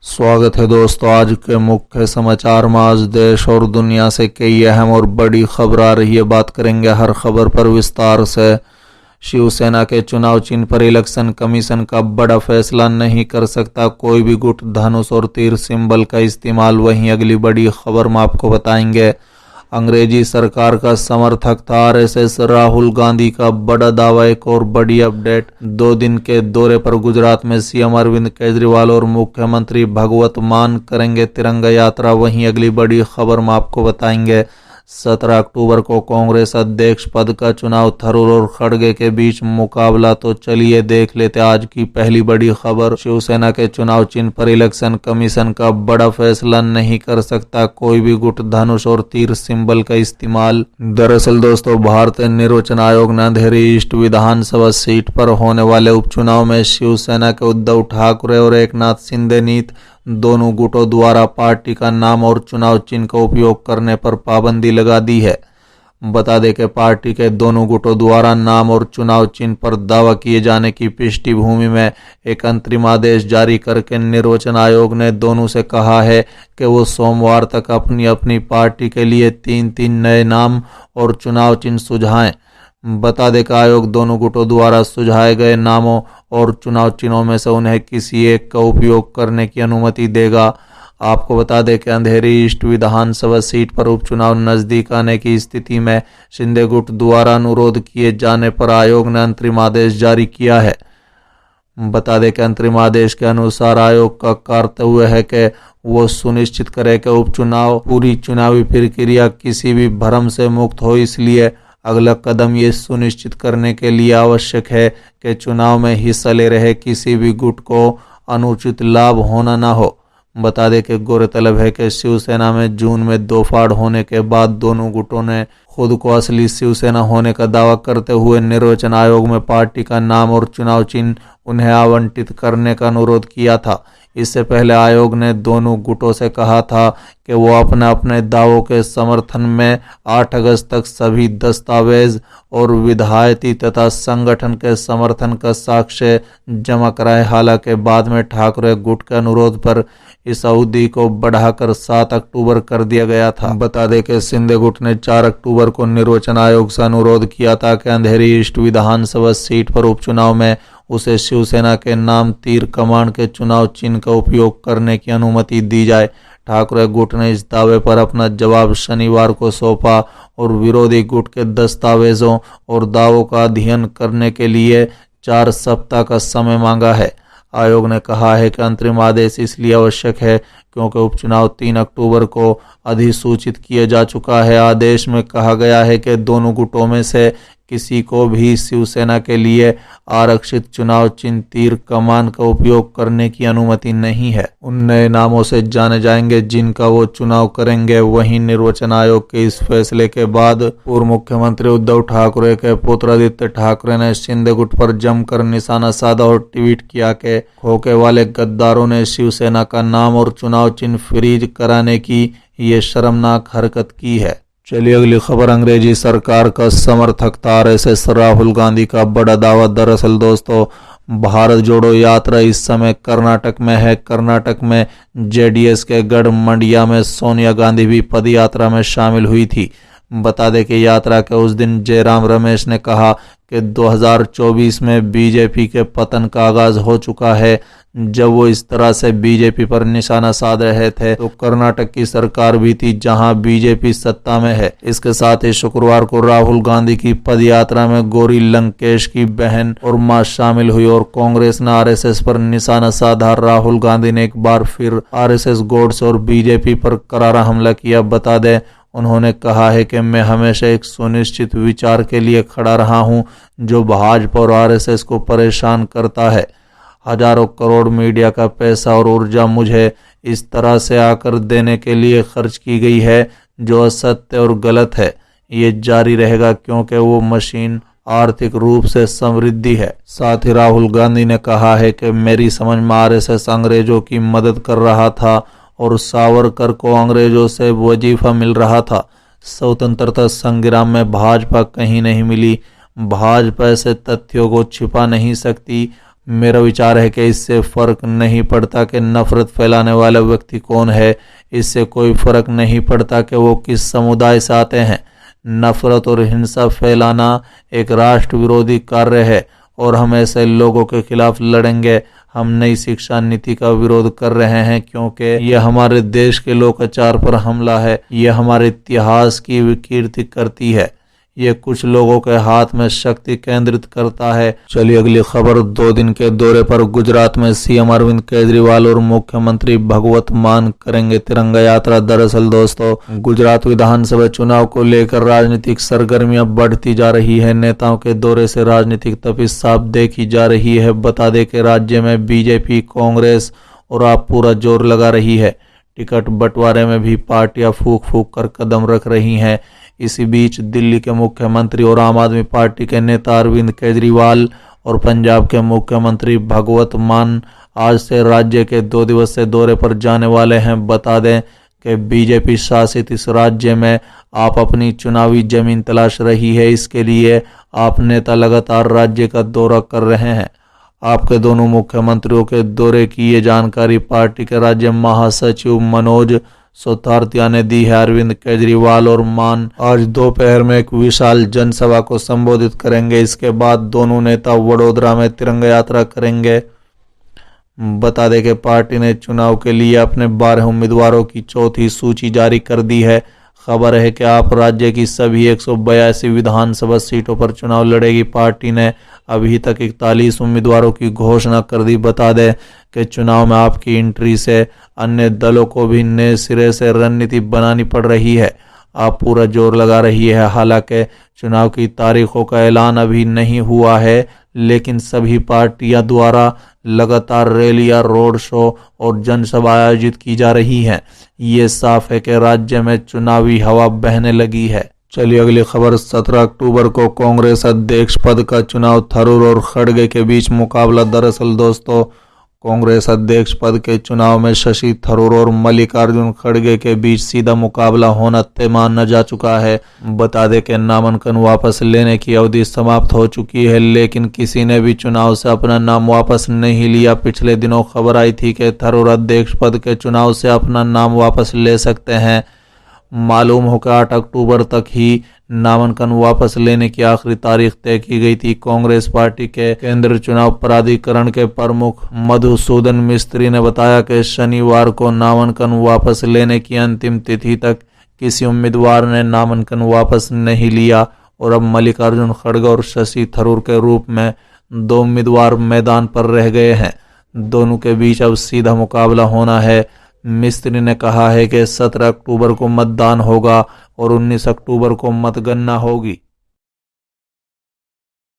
स्वागत है दोस्तों। आज के मुख्य समाचार में आज देश और दुनिया से कई अहम और बड़ी खबर आ रही है। बात करेंगे हर खबर पर विस्तार से। शिवसेना के चुनाव चिन्ह पर इलेक्शन कमीशन का बड़ा फैसला नहीं कर सकता कोई भी गुट, धनुष और तीर सिंबल का इस्तेमाल। वहीं अगली बड़ी खबर में आपको बताएंगे अंग्रेजी सरकार का समर्थक था आरएसएस, राहुल गांधी का बड़ा दावा। एक और बड़ी अपडेट, 2 दिन के दौरे पर गुजरात में सीएम अरविंद केजरीवाल और मुख्यमंत्री भगवत मान करेंगे तिरंगा यात्रा। वहीं अगली बड़ी खबर में आपको बताएंगे 17 अक्टूबर को कांग्रेस अध्यक्ष पद का चुनाव, थरूर और खड़गे के बीच मुकाबला। तो चलिए देख लेते आज की पहली बड़ी खबर। शिवसेना के चुनाव चिन्ह पर इलेक्शन कमीशन का बड़ा फैसला नहीं कर सकता कोई भी गुट, धनुष और तीर सिंबल का इस्तेमाल। दरअसल दोस्तों, भारतीय निर्वाचन आयोग ने अंधेरी ईस्ट विधानसभा सीट पर होने वाले उपचुनाव में शिवसेना के उद्धव ठाकरे और एकनाथ शिंदे नीत दोनों गुटों द्वारा पार्टी का नाम और चुनाव चिन्ह का उपयोग करने पर पाबंदी लगा दी है। बता दें कि पार्टी के दोनों गुटों द्वारा नाम और चुनाव चिन्ह पर दावा किए जाने की पृष्ठभूमि में एक अंतरिम आदेश जारी करके निर्वाचन आयोग ने दोनों से कहा है कि वो सोमवार तक अपनी अपनी पार्टी के लिए 3-3 नए नाम और चुनाव चिन्ह सुझाएं। बता दें कि आयोग दोनों गुटों द्वारा सुझाए गए नामों और चुनाव चिन्हों में से उन्हें किसी एक का उपयोग करने की अनुमति देगा। आपको बता दें कि अंधेरी ईस्ट विधानसभा सीट पर उपचुनाव नजदीक आने की स्थिति में शिंदे गुट द्वारा अनुरोध किए जाने पर आयोग ने अंतरिम आदेश जारी किया है। बता दें कि अंतरिम आदेश के अनुसार आयोग का कर्तव्य है कि वो सुनिश्चित करे कि उपचुनाव पूरी चुनावी प्रक्रिया किसी भी भ्रम से मुक्त हो। इसलिए अगला कदम ये सुनिश्चित करने के लिए आवश्यक है कि चुनाव में हिस्सा ले रहे किसी भी गुट को अनुचित लाभ होना ना हो। बता दें कि गौरतलब है कि शिवसेना में जून में दो फाड़ होने के बाद दोनों गुटों ने खुद को असली शिवसेना होने का दावा करते हुए निर्वाचन आयोग में पार्टी का नाम और चुनाव चिन्ह उन्हें आवंटित करने का अनुरोध किया था। इससे पहले आयोग ने दोनों गुटों से कहा था कि वो अपने अपने दावों के समर्थन में 8 अगस्त तक सभी दस्तावेज और विधायती तथा संगठन के समर्थन का साक्ष्य जमा कराए। हालांकि बाद में ठाकरे गुट के अनुरोध पर इस अवधि को बढ़ाकर 7 अक्टूबर कर दिया गया था। बता दें कि शिंदे गुट ने 4 अक्टूबर को निर्वाचन आयोग से अनुरोध किया था कि अंधेरी ईस्ट विधानसभा सीट पर उपचुनाव में उसे शिवसेना के नाम तीर कमान के चुनाव चिन्ह का उपयोग करने की अनुमति दी जाए। ठाकरे गुट ने इस दावे पर अपना जवाब शनिवार को सौंपा और विरोधी गुट के दस्तावेजों और दावों का अध्ययन करने के लिए 4 सप्ताह का समय मांगा है। आयोग ने कहा है कि अंतरिम आदेश इसलिए आवश्यक है क्योंकि उपचुनाव 3 अक्टूबर को अधिसूचित किया जा चुका है। आदेश में कहा गया है कि दोनों गुटों में से किसी को भी शिवसेना के लिए आरक्षित चुनाव चिन्ह तीर कमान का उपयोग करने की अनुमति नहीं है। उन नए नामों से जाने जाएंगे जिनका वो चुनाव करेंगे। वहीं निर्वाचन आयोग के इस फैसले के बाद पूर्व मुख्यमंत्री उद्धव ठाकरे के पुत्र आदित्य ठाकरे ने शिंदे गुट पर जमकर निशाना साधा और ट्वीट किया कि खोखे वाले गद्दारों ने शिवसेना का नाम और चुनाव चिन्ह फ्रीज कराने की ये शर्मनाक हरकत की है। चलिए अगली खबर, अंग्रेजी सरकार का समर्थक था आरएसएस, राहुल गांधी का बड़ा दावा। दरअसल दोस्तों, भारत जोड़ो यात्रा इस समय कर्नाटक में है। कर्नाटक में जेडीएस के गढ़ मंडिया में सोनिया गांधी भी पद यात्रा में शामिल हुई थी। बता दें कि यात्रा के उस दिन जयराम रमेश ने कहा कि 2024 में बीजेपी के पतन का आगाज हो चुका है। जब वो इस तरह से बीजेपी पर निशाना साध रहे थे तो कर्नाटक की सरकार भी थी जहां बीजेपी सत्ता में है। इसके साथ ही शुक्रवार को राहुल गांधी की पद यात्रा में गौरी लंकेश की बहन और मां शामिल हुई और कांग्रेस ने आरएसएस पर निशाना साधा। राहुल गांधी ने एक बार फिर आरएसएस गोड्से और बीजेपी पर करारा हमला किया। बता दें, उन्होंने कहा है कि मैं हमेशा एक सुनिश्चित विचार के लिए खड़ा रहा हूं जो भाजपा और आरएसएस को परेशान करता है। हजारों करोड़ मीडिया का पैसा और ऊर्जा मुझे इस तरह से आकर देने के लिए खर्च की गई है जो असत्य और गलत है। ये जारी रहेगा क्योंकि वो मशीन आर्थिक रूप से समृद्धि है। साथ ही राहुल गांधी ने कहा है कि मेरी समझ में आरएसएस अंग्रेजों की मदद कर रहा था और सावरकर को अंग्रेजों से वजीफा मिल रहा था। स्वतंत्रता संग्राम में भाजपा कहीं नहीं मिली। भाजपा ऐसे तथ्यों को छिपा नहीं सकती। मेरा विचार है कि इससे फर्क नहीं पड़ता कि नफरत फैलाने वाला व्यक्ति कौन है। इससे कोई फर्क नहीं पड़ता कि वो किस समुदाय से आते हैं। नफरत और हिंसा फैलाना एक राष्ट्र विरोधी कार्य है और हम ऐसे लोगों के खिलाफ लड़ेंगे। हम नई शिक्षा नीति का विरोध कर रहे हैं क्योंकि यह हमारे देश के लोकाचार पर हमला है। यह हमारे इतिहास की विकीर्ति करती है। ये कुछ लोगों के हाथ में शक्ति केंद्रित करता है। चलिए अगली खबर। 2 दिन के दौरे पर गुजरात में सीएम अरविंद केजरीवाल और मुख्यमंत्री भगवत मान करेंगे तिरंगा यात्रा। दरअसल दोस्तों, गुजरात विधानसभा चुनाव को लेकर राजनीतिक सरगर्मियां बढ़ती जा रही है। नेताओं के दौरे से राजनीतिक तपिश साफ देखी जा रही है। बता दें कि राज्य में बीजेपी, कांग्रेस और आप पूरा जोर लगा रही है। टिकट बंटवारे में भी पार्टियां फूंक फूंक कर कदम रख रही हैं। इसी बीच दिल्ली के मुख्यमंत्री और आम आदमी पार्टी के नेता अरविंद केजरीवाल और पंजाब के मुख्यमंत्री भगवत मान आज से राज्य के 2 दिवसीय दौरे पर जाने वाले हैं। बता दें कि बीजेपी शासित इस राज्य में आप अपनी चुनावी जमीन तलाश रही है। इसके लिए आप नेता लगातार राज्य का दौरा कर रहे हैं। आपके दोनों मुख्यमंत्रियों के दौरे की ये जानकारी पार्टी के राज्य महासचिव मनोज सोतारतिया ने दी है। अरविंद केजरीवाल और मान आज दोपहर में एक विशाल जनसभा को संबोधित करेंगे। इसके बाद दोनों नेता वडोदरा में तिरंगा यात्रा करेंगे। बता दें कि पार्टी ने चुनाव के लिए अपने 12 उम्मीदवारों की चौथी सूची जारी कर दी है। खबर है कि आप राज्य की सभी 182 विधानसभा सीटों पर चुनाव लड़ेगी। पार्टी ने अभी तक 41 उम्मीदवारों की घोषणा कर दी। बता दें कि चुनाव में आपकी एंट्री से अन्य दलों को भी नए सिरे से रणनीति बनानी पड़ रही है। आप पूरा जोर लगा रही है। हालांकि चुनाव की तारीखों का ऐलान अभी नहीं हुआ है, लेकिन सभी पार्टियां द्वारा लगातार रैलियां, रोड शो और जनसभा आयोजित की जा रही हैं। ये साफ है कि राज्य में चुनावी हवा बहने लगी है। चलिए अगली खबर। 17 अक्टूबर को कांग्रेस अध्यक्ष पद का चुनाव थरूर और खड़गे के बीच मुकाबला। दरअसल दोस्तों, कांग्रेस अध्यक्ष पद के चुनाव में शशि थरूर और मल्लिकार्जुन खड़गे के बीच सीधा मुकाबला होना तय माना जा चुका है। बता दें कि नामांकन वापस लेने की अवधि समाप्त हो चुकी है, लेकिन किसी ने भी चुनाव से अपना नाम वापस नहीं लिया। पिछले दिनों खबर आई थी कि थरूर अध्यक्ष पद के चुनाव से अपना नाम वापस ले सकते हैं। मालूम हो कि 8 अक्टूबर तक ही नामांकन वापस लेने की आखिरी तारीख तय की गई थी। कांग्रेस पार्टी के केंद्रीय चुनाव प्राधिकरण के प्रमुख मधुसूदन मिस्त्री ने बताया कि शनिवार को नामांकन वापस लेने की अंतिम तिथि तक किसी उम्मीदवार ने नामांकन वापस नहीं लिया और अब मल्लिकार्जुन खड़गे और शशि थरूर के रूप में 2 उम्मीदवार मैदान पर रह गए हैं। दोनों के बीच अब सीधा मुकाबला होना है। मिस्त्री ने कहा है कि 17 अक्टूबर को मतदान होगा और 19 अक्टूबर को मतगणना होगी।